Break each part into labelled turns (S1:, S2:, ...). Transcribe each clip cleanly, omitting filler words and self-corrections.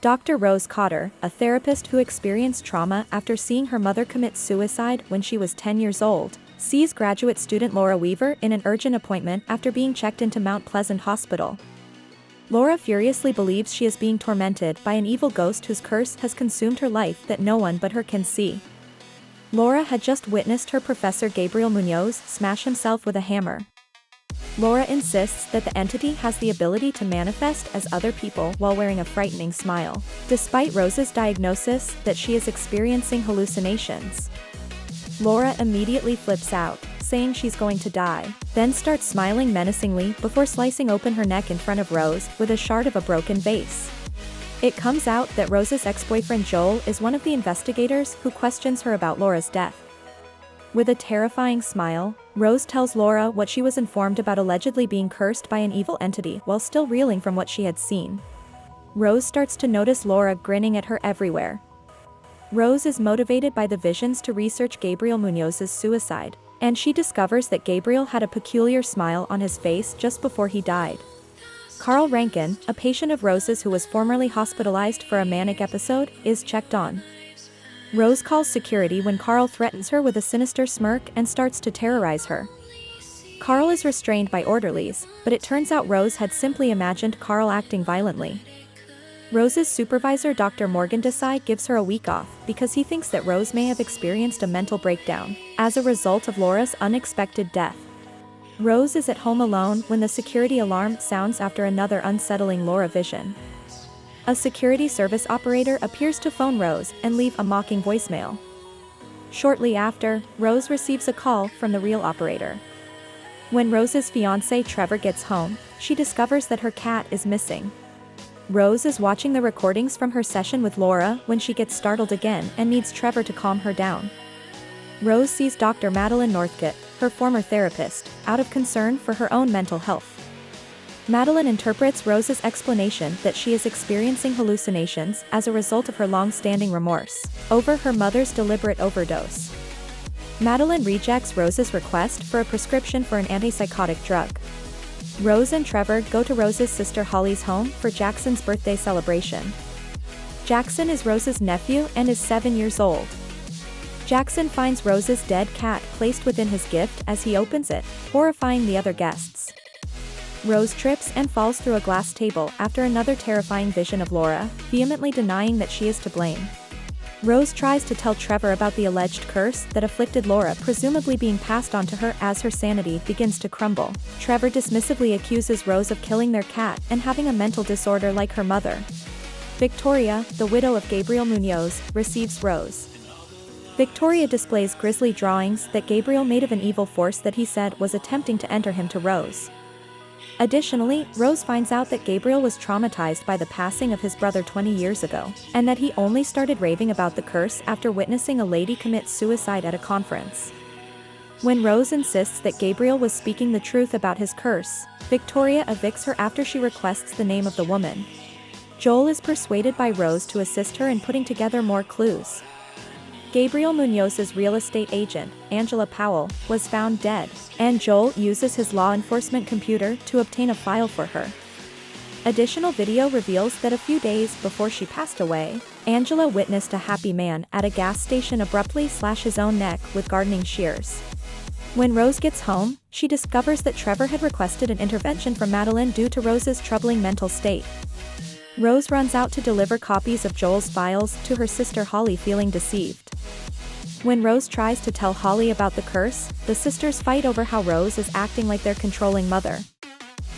S1: Dr. Rose Cotter, a therapist who experienced trauma after seeing her mother commit suicide when she was 10 years old, sees graduate student Laura Weaver in an urgent appointment after being checked into Mount Pleasant Hospital. Laura furiously believes she is being tormented by an evil ghost whose curse has consumed her life that no one but her can see. Laura had just witnessed her professor Gabriel Munoz smash himself with a hammer. Laura insists that the entity has the ability to manifest as other people while wearing a frightening smile, despite Rose's diagnosis that she is experiencing hallucinations. Laura immediately flips out, saying she's going to die, then starts smiling menacingly before slicing open her neck in front of Rose with a shard of a broken vase. It comes out that Rose's ex-boyfriend Joel is one of the investigators who questions her about Laura's death. With a terrifying smile, Rose tells Laura what she was informed about allegedly being cursed by an evil entity while still reeling from what she had seen. Rose starts to notice Laura grinning at her everywhere. Rose is motivated by the visions to research Gabriel Munoz's suicide, and she discovers that Gabriel had a peculiar smile on his face just before he died. Carl Rankin, a patient of Rose's who was formerly hospitalized for a manic episode, is checked on. Rose calls security when Carl threatens her with a sinister smirk and starts to terrorize her. Carl is restrained by orderlies, but it turns out Rose had simply imagined Carl acting violently. Rose's supervisor Dr. Morgan Desai gives her a week off because he thinks that Rose may have experienced a mental breakdown as a result of Laura's unexpected death. Rose is at home alone when the security alarm sounds after another unsettling Laura vision. A security service operator appears to phone Rose and leave a mocking voicemail. Shortly after, Rose receives a call from the real operator. When Rose's fiancé Trevor gets home, she discovers that her cat is missing. Rose is watching the recordings from her session with Laura when she gets startled again and needs Trevor to calm her down. Rose sees Dr. Madeline Northcott, her former therapist, out of concern for her own mental health. Madeline interprets Rose's explanation that she is experiencing hallucinations as a result of her long-standing remorse over her mother's deliberate overdose. Madeline rejects Rose's request for a prescription for an antipsychotic drug. Rose and Trevor go to Rose's sister Holly's home for Jackson's birthday celebration. Jackson is Rose's nephew and is 7 years old. Jackson finds Rose's dead cat placed within his gift as he opens it, horrifying the other guests. Rose trips and falls through a glass table after another terrifying vision of Laura, vehemently denying that she is to blame. Rose tries to tell Trevor about the alleged curse that afflicted Laura, presumably being passed on to her as her sanity begins to crumble. Trevor dismissively accuses Rose of killing their cat and having a mental disorder like her mother. Victoria, the widow of Gabriel Munoz, receives Rose. Victoria displays grisly drawings that Gabriel made of an evil force that he said was attempting to enter him to Rose. Additionally, Rose finds out that Gabriel was traumatized by the passing of his brother 20 years ago, and that he only started raving about the curse after witnessing a lady commit suicide at a conference. When Rose insists that Gabriel was speaking the truth about his curse, Victoria evicts her after she requests the name of the woman. Joel is persuaded by Rose to assist her in putting together more clues. Gabriel Munoz's real estate agent, Angela Powell, was found dead, and Joel uses his law enforcement computer to obtain a file for her. Additional video reveals that a few days before she passed away, Angela witnessed a happy man at a gas station abruptly slash his own neck with gardening shears. When Rose gets home, she discovers that Trevor had requested an intervention from Madeline due to Rose's troubling mental state. Rose runs out to deliver copies of Joel's files to her sister Holly, feeling deceived. When Rose tries to tell Holly about the curse, the sisters fight over how Rose is acting like their controlling mother.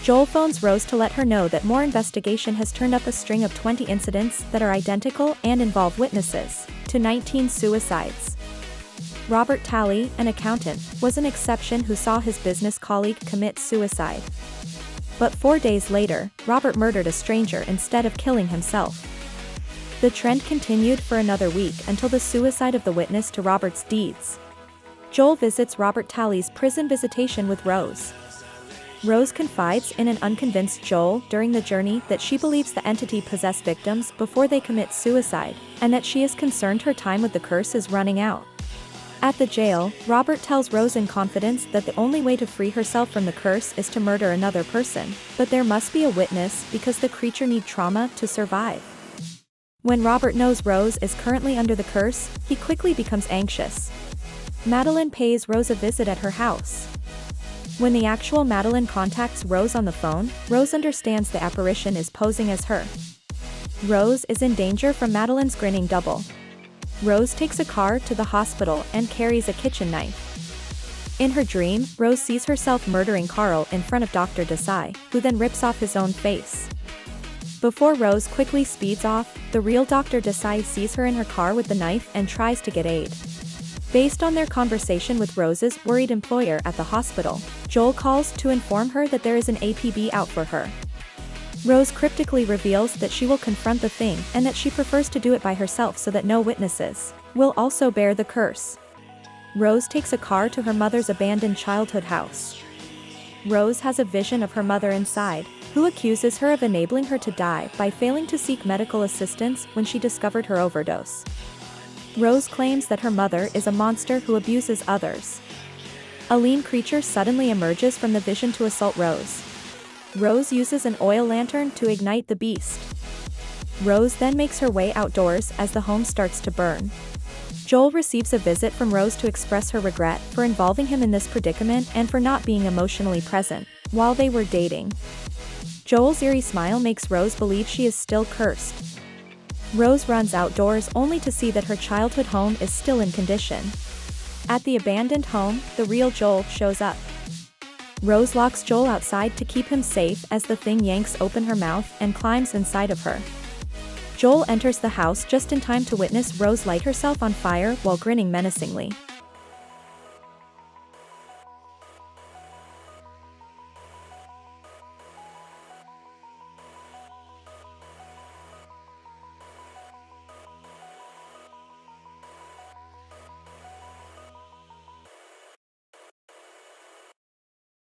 S1: Joel phones Rose to let her know that more investigation has turned up a string of 20 incidents that are identical and involve witnesses to 19 suicides. Robert Talley, an accountant, was an exception who saw his business colleague commit suicide. But 4 days later, Robert murdered a stranger instead of killing himself. The trend continued for another week until the suicide of the witness to Robert's deeds. Joel visits Robert Talley's prison visitation with Rose. Rose confides in an unconvinced Joel during the journey that she believes the entity possesses victims before they commit suicide, and that she is concerned her time with the curse is running out. At the jail, Robert tells Rose in confidence that the only way to free herself from the curse is to murder another person, but there must be a witness because the creature needs trauma to survive. When Robert knows Rose is currently under the curse, he quickly becomes anxious. Madeline pays Rose a visit at her house. When the actual Madeline contacts Rose on the phone, Rose understands the apparition is posing as her. Rose is in danger from Madeline's grinning double. Rose takes a car to the hospital and carries a kitchen knife. In her dream, Rose sees herself murdering Carl in front of Dr. Desai, who then rips off his own face. Before Rose quickly speeds off, the real Dr. Desai sees her in her car with the knife and tries to get aid. Based on their conversation with Rose's worried employer at the hospital, Joel calls to inform her that there is an APB out for her. Rose cryptically reveals that she will confront the thing and that she prefers to do it by herself so that no witnesses will also bear the curse. Rose takes a car to her mother's abandoned childhood house. Rose has a vision of her mother inside, who accuses her of enabling her to die by failing to seek medical assistance when she discovered her overdose. Rose claims that her mother is a monster who abuses others. A lean creature suddenly emerges from the vision to assault Rose. Rose uses an oil lantern to ignite the beast. Rose then makes her way outdoors as the home starts to burn. Joel receives a visit from Rose to express her regret for involving him in this predicament and for not being emotionally present while they were dating. Joel's eerie smile makes Rose believe she is still cursed. Rose runs outdoors only to see that her childhood home is still in condition. At the abandoned home, the real Joel shows up. Rose locks Joel outside to keep him safe as the thing yanks open her mouth and climbs inside of her. Joel enters the house just in time to witness Rose light herself on fire while grinning menacingly.